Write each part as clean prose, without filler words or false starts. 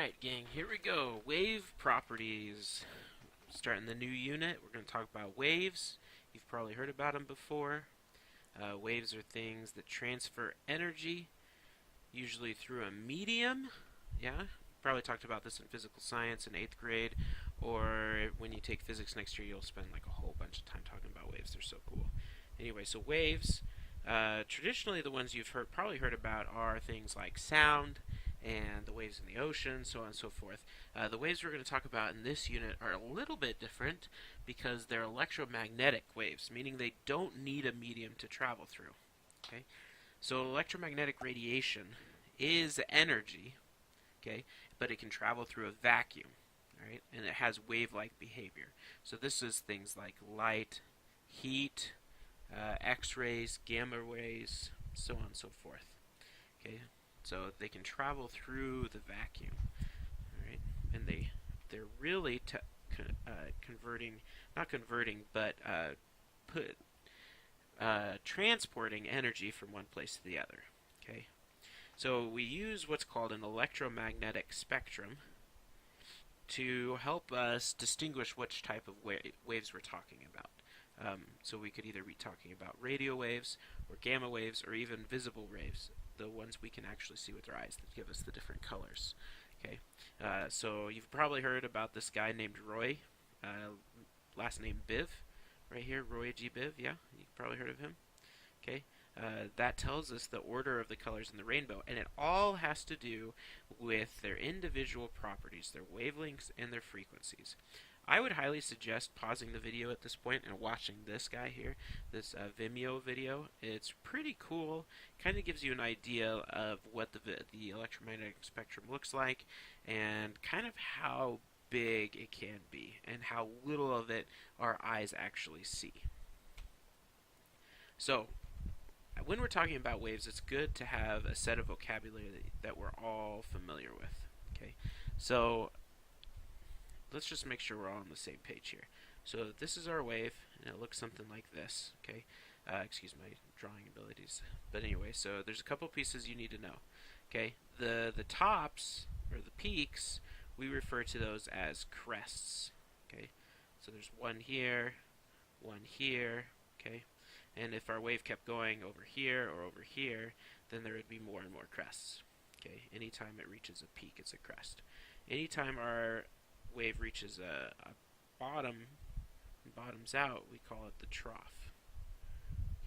Alright, gang, here we go. Wave properties. Starting the new unit, we're going to talk about waves. You've probably heard about them before. Waves are things that transfer energy, usually through a medium. Yeah, probably talked about this in physical science in 8th grade, or when you take physics next year, you'll spend like a whole bunch of time talking about waves. They're so cool. Anyway, so waves, traditionally the ones you've probably heard about are things like sound, and the waves in the ocean, so on and so forth. The waves we're going to talk about in this unit are a little bit different because they're electromagnetic waves, meaning they don't need a medium to travel through. Okay, so electromagnetic radiation is energy, okay, but it can travel through a vacuum, right? And it has wave-like behavior. So this is things like light, heat, X-rays, gamma rays, so on and so forth. Okay, so they can travel through the vacuum, all right? And they're really transporting energy from one place to the other. Okay, so we use what's called an electromagnetic spectrum to help us distinguish which type of waves we're talking about. So we could either be talking about radio waves or gamma waves or even visible waves, the ones we can actually see with our eyes that give us the different colors. Okay, so you've probably heard about this guy named Roy, last name Biv, right here, Roy G. Biv. Yeah, you've probably heard of him. Okay, that tells us the order of the colors in the rainbow, and it all has to do with their individual properties, their wavelengths, and their frequencies. I would highly suggest pausing the video at this point and watching this guy here, this Vimeo video. It's pretty cool. Kind of gives you an idea of what the electromagnetic spectrum looks like and kind of how big it can be and how little of it our eyes actually see. So, when we're talking about waves, it's good to have a set of vocabulary that we're all familiar with. Okay, so let's just make sure we're all on the same page here. So this is our wave, and it looks something like this. Okay, excuse my drawing abilities, but anyway, so there's a couple pieces you need to know. Okay, the tops or the peaks, we refer to those as crests. Okay, so there's one here, okay, and if our wave kept going over here or over here, then there would be more and more crests. Okay, anytime it reaches a peak, it's a crest. Anytime our wave reaches a bottom and bottoms out, we call it the trough.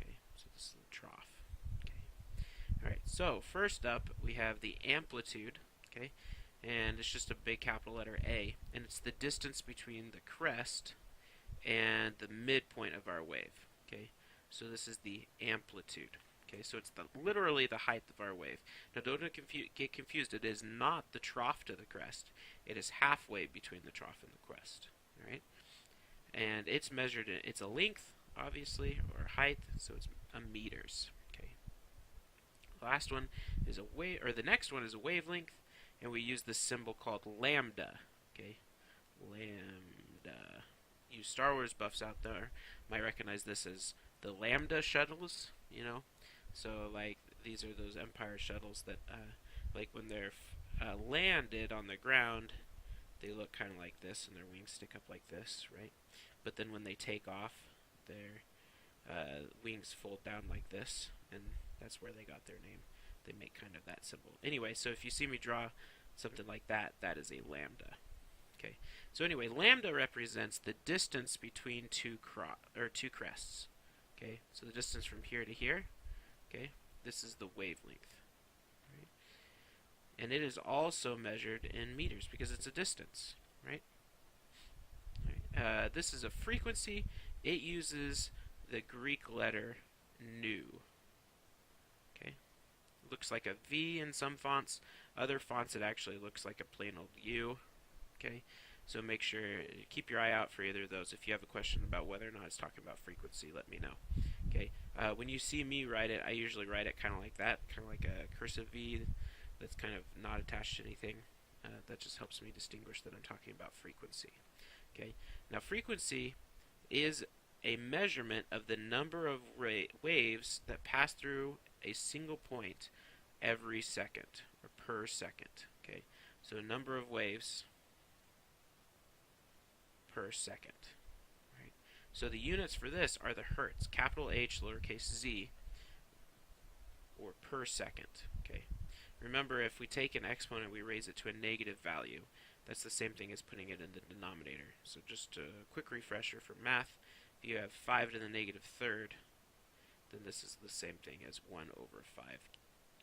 Okay, so this is the trough. Okay, all right. So first up, we have the amplitude. Okay, and it's just a big capital letter A, and it's the distance between the crest and the midpoint of our wave. Okay, so this is the amplitude. Okay, so it's literally the height of our wave. Now don't get confused. It is not the trough to the crest. It is halfway between the trough and the crest. All right, and it's measured in, it's a length, obviously, or height, so it's meters. Okay, the last one is the next one is a wavelength, and we use this symbol called lambda. Okay, lambda. You Star Wars buffs out there might recognize this as the lambda shuttles. You know. So, like, these are those Empire shuttles that, like, when they're landed on the ground, they look kind of like this, and their wings stick up like this, right? But then when they take off, their wings fold down like this, and that's where they got their name. They make kind of that symbol. Anyway, so if you see me draw something like that, that is a lambda. Okay. So anyway, lambda represents the distance between two crests. Okay. So the distance from here to here. Okay, this is the wavelength, right? And it is also measured in meters because it's a distance, right? This is a frequency. It uses the Greek letter nu. Okay, looks like a V in some fonts. Other fonts it actually looks like a plain old U. Okay, so make sure keep your eye out for either of those. If you have a question about whether or not it's talking about frequency, let me know. Okay, when you see me write it, I usually write it kind of like that, kind of like a cursive V that's kind of not attached to anything. That just helps me distinguish that I'm talking about frequency. Okay, now frequency is a measurement of the number of waves that pass through a single point every second or per second. Okay, So number of waves per second. Right? So the units for this are the hertz, capital H, lowercase z, or per second. Okay. Remember, if we take an exponent, we raise it to a negative value. That's the same thing as putting it in the denominator. So just a quick refresher for math. If you have 5 to the negative third, then this is the same thing as 1 over 5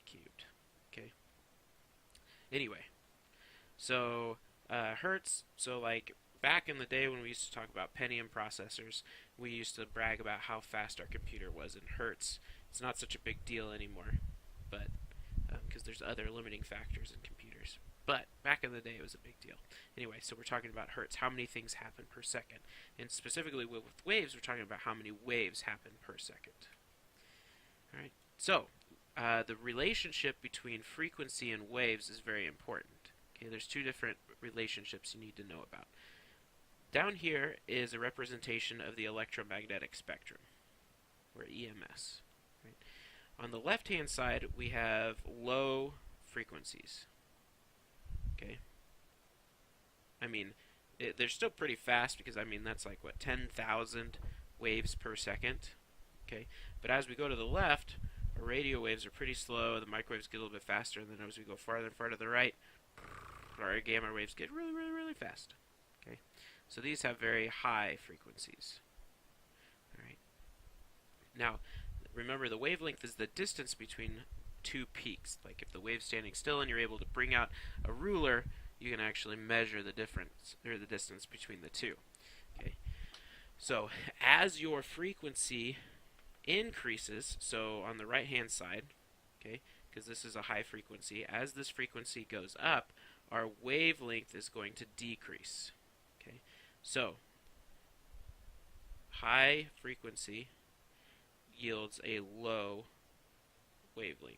cubed. Okay. Anyway, so hertz. So like back in the day when we used to talk about Pentium processors, we used to brag about how fast our computer was in hertz. It's not such a big deal anymore, but because there's other limiting factors in computers. But back in the day, it was a big deal. Anyway, so we're talking about hertz, how many things happen per second. And specifically with waves, we're talking about how many waves happen per second. All right. So the relationship between frequency and waves is very important. Okay, there's two different relationships you need to know about. Down here is a representation of the electromagnetic spectrum, or EMS. Right? On the left-hand side, we have low frequencies. Okay. I mean, they're still pretty fast because, I mean, that's like, what, 10,000 waves per second? Okay. But as we go to the left, our radio waves are pretty slow, the microwaves get a little bit faster, and then as we go farther and farther to the right, our gamma waves get really, really, really fast. Okay. So these have very high frequencies. All right. Now, remember, the wavelength is the distance between two peaks. Like if the wave's standing still and you're able to bring out a ruler, you can actually measure the difference, or the distance between the two. Okay. So as your frequency increases, so on the right hand side, okay, because this is a high frequency, as this frequency goes up, our wavelength is going to decrease. Okay. So high frequency yields a low wavelength.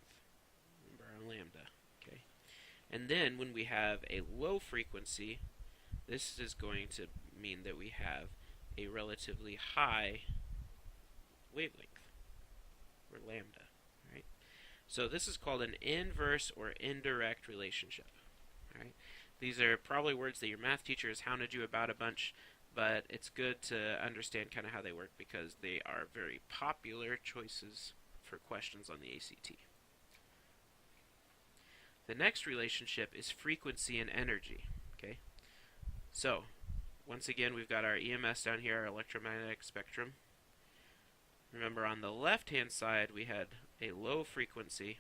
Remember our lambda. Okay. And then when we have a low frequency, this is going to mean that we have a relatively high wavelength, or lambda. Right? So this is called an inverse or indirect relationship. Right? These are probably words that your math teacher has hounded you about a bunch, but it's good to understand kind of how they work because they are very popular choices for questions on the ACT. The next relationship is frequency and energy. Okay, so once again we've got our EMS down here, our electromagnetic spectrum. Remember, on the left-hand side we had a low frequency,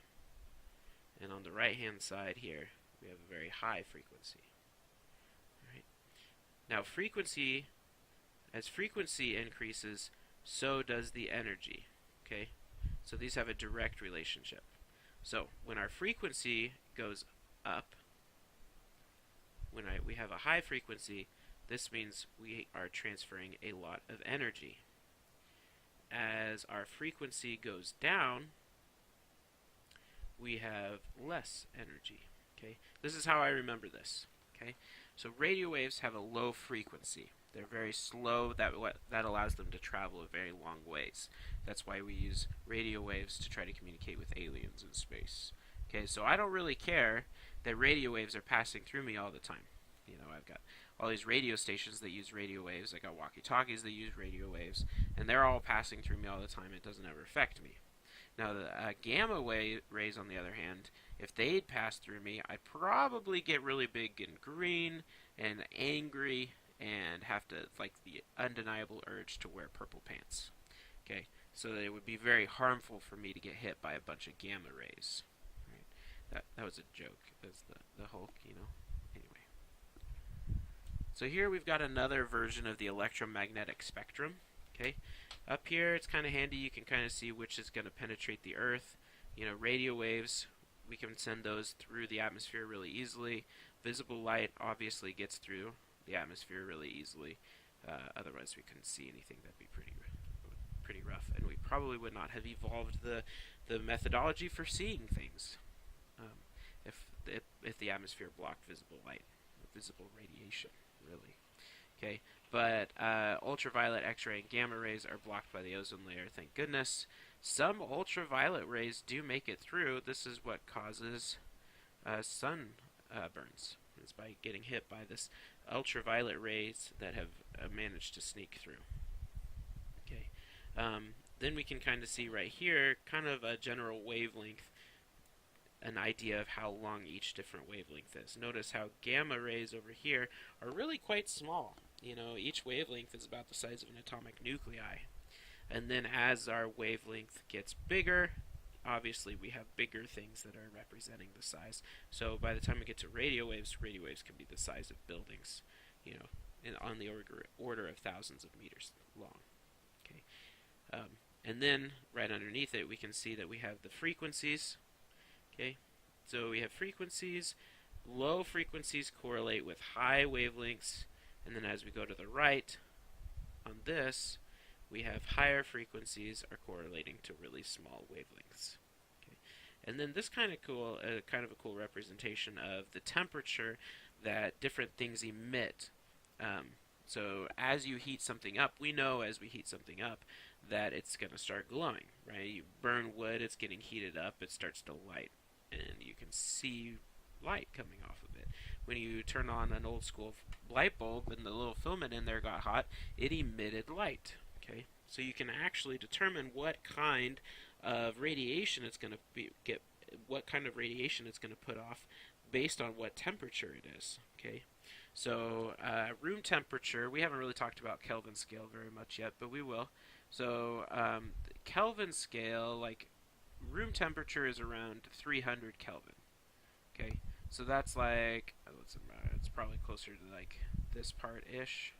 and on the right-hand side here we have a very high frequency. Right. Now frequency, as frequency increases, so does the energy. Okay, so these have a direct relationship. So when our frequency goes up, when we have a high frequency, this means we are transferring a lot of energy. As our frequency goes down, we have less energy. Okay, this is how I remember this. Okay, so radio waves have a low frequency. They're very slow. That allows them to travel a very long ways. That's why we use radio waves to try to communicate with aliens in space. Okay, so I don't really care that radio waves are passing through me all the time. You know, I've got all these radio stations that use radio waves. I got walkie-talkies that use radio waves, and they're all passing through me all the time. It doesn't ever affect me. Now, the gamma rays, on the other hand, if they'd pass through me, I'd probably get really big and green and angry and have to, like, the undeniable urge to wear purple pants. Okay, so that it would be very harmful for me to get hit by a bunch of gamma rays. Right? That was a joke. That's the Hulk, you know. Anyway, so here we've got another version of the electromagnetic spectrum. Okay, up here it's kind of handy. You can kind of see which is going to penetrate the Earth. You know, radio waves, we can send those through the atmosphere really easily. Visible light obviously gets through the atmosphere really easily. Otherwise we couldn't see anything. That'd be pretty rough, and we probably would not have evolved the methodology for seeing things if the atmosphere blocked visible light, visible radiation, really. Okay, but ultraviolet, X-ray, and gamma rays are blocked by the ozone layer, thank goodness. Some ultraviolet rays do make it through. This is what causes sun burns. It's by getting hit by this ultraviolet rays that have managed to sneak through. Okay. Then we can kind of see right here, kind of a general wavelength, an idea of how long each different wavelength is. Notice how gamma rays over here are really quite small. You know, each wavelength is about the size of an atomic nuclei. And then as our wavelength gets bigger, obviously we have bigger things that are representing the size. So by the time we get to radio waves can be the size of buildings, you know, on the order of thousands of meters long. Okay, and then right underneath it we can see that we have the frequencies. Okay, so we have frequencies. Low frequencies correlate with high wavelengths, and then as we go to the right on this, we have higher frequencies are correlating to really small wavelengths. Okay. And then this kind of a cool representation of the temperature that different things emit. So as you heat something up, we know as we heat something up that it's going to start glowing, right? You burn wood, it's getting heated up, it starts to light, and you can see light coming off of it. When you turn on an old school light bulb and the little filament in there got hot, it emitted light. Okay, so you can actually determine what kind of radiation it's going to what kind of radiation it's going to put off based on what temperature it is. Okay, so room temperature, we haven't really talked about Kelvin scale very much yet, but we will. So Kelvin scale, like room temperature is around 300 Kelvin. Okay, so that's like, it's probably closer to like this part-ish.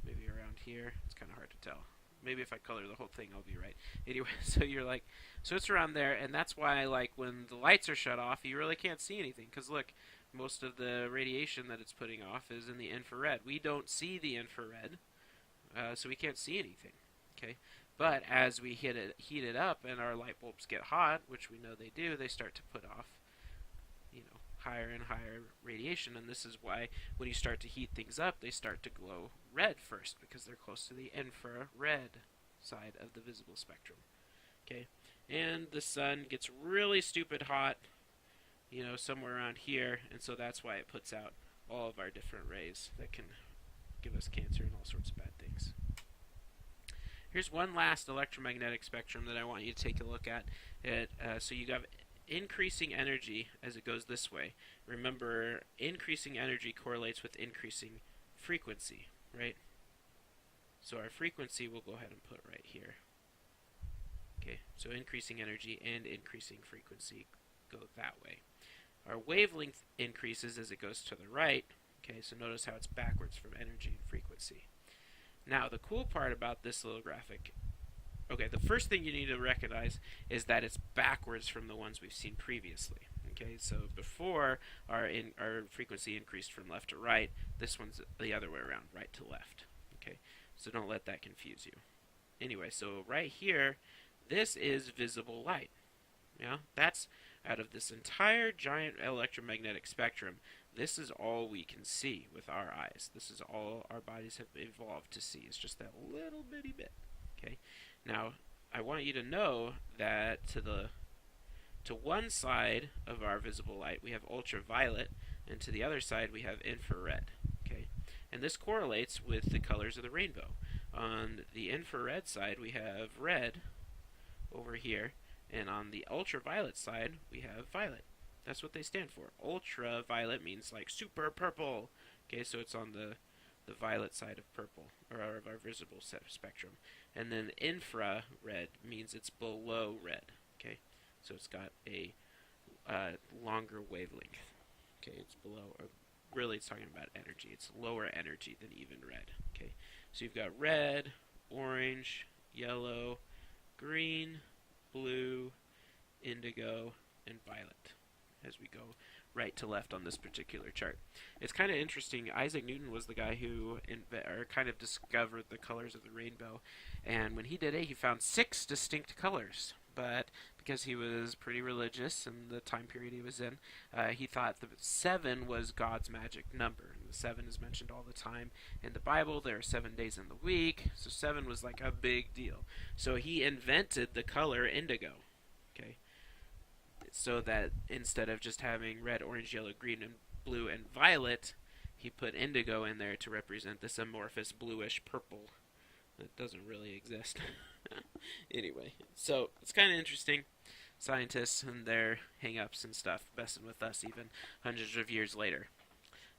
Maybe around here. It's kind of hard to tell. Maybe if I color the whole thing, I'll be right. Anyway, so it's around there, and that's why, like, when the lights are shut off, you really can't see anything. Because look, most of the radiation that it's putting off is in the infrared. We don't see the infrared, so we can't see anything. Okay, but as we heat it up, and our light bulbs get hot, which we know they do, they start to put off, you know, higher and higher radiation, and this is why when you start to heat things up, they start to glow red first, because they're close to the infrared side of the visible spectrum. Okay, and the sun gets really stupid hot, you know, somewhere around here, and so that's why it puts out all of our different rays that can give us cancer and all sorts of bad things. Here's one last electromagnetic spectrum that I want you to take a look at. So you have increasing energy as it goes this way. Remember, increasing energy correlates with increasing frequency, right? So our frequency we'll go ahead and put right here. Okay, so increasing energy and increasing frequency go that way. Our wavelength increases as it goes to the right. Okay, so notice how it's backwards from energy and frequency. Now, the cool part about this little graphic, okay, the first thing you need to recognize is that it's backwards from the ones we've seen previously. Okay, so before our frequency increased from left to right, this one's the other way around, right to left. Okay, so don't let that confuse you. Anyway, so right here, this is visible light. Yeah, that's out of this entire giant electromagnetic spectrum. This is all we can see with our eyes. This is all our bodies have evolved to see. It's just that little bitty bit. Okay. Now, I want you to know that to one side of our visible light we have ultraviolet, and to the other side we have infrared. Okay. And this correlates with the colors of the rainbow. On the infrared side we have red over here, and on the ultraviolet side we have violet. That's what they stand for. Ultraviolet means like super purple. Okay, so it's on the violet side of purple, or of our visible spectrum. And then infrared means it's below red. Okay, so it's got a longer wavelength. Okay, it's below, or really it's talking about energy. It's lower energy than even red. Okay, so you've got red, orange, yellow, green, blue, indigo, and violet as we go right to left on this particular chart. It's kind of interesting. Isaac Newton was the guy who kind of discovered the colors of the rainbow, and when he did it, he found 6 distinct colors. But because he was pretty religious in the time period he was in, he thought the 7 was God's magic number. And the 7 is mentioned all the time in the Bible. There are 7 days in the week, so 7 was like a big deal. So he invented the color indigo. Okay. so that instead of just having red, orange, yellow, green, and blue, and violet, he put indigo in there to represent this amorphous bluish purple that doesn't really exist. Anyway, so it's kind of interesting. Scientists and their hang-ups and stuff messing with us even hundreds of years later.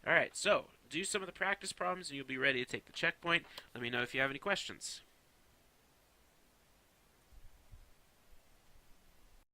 Alright, so do some of the practice problems and you'll be ready to take the checkpoint. Let me know if you have any questions.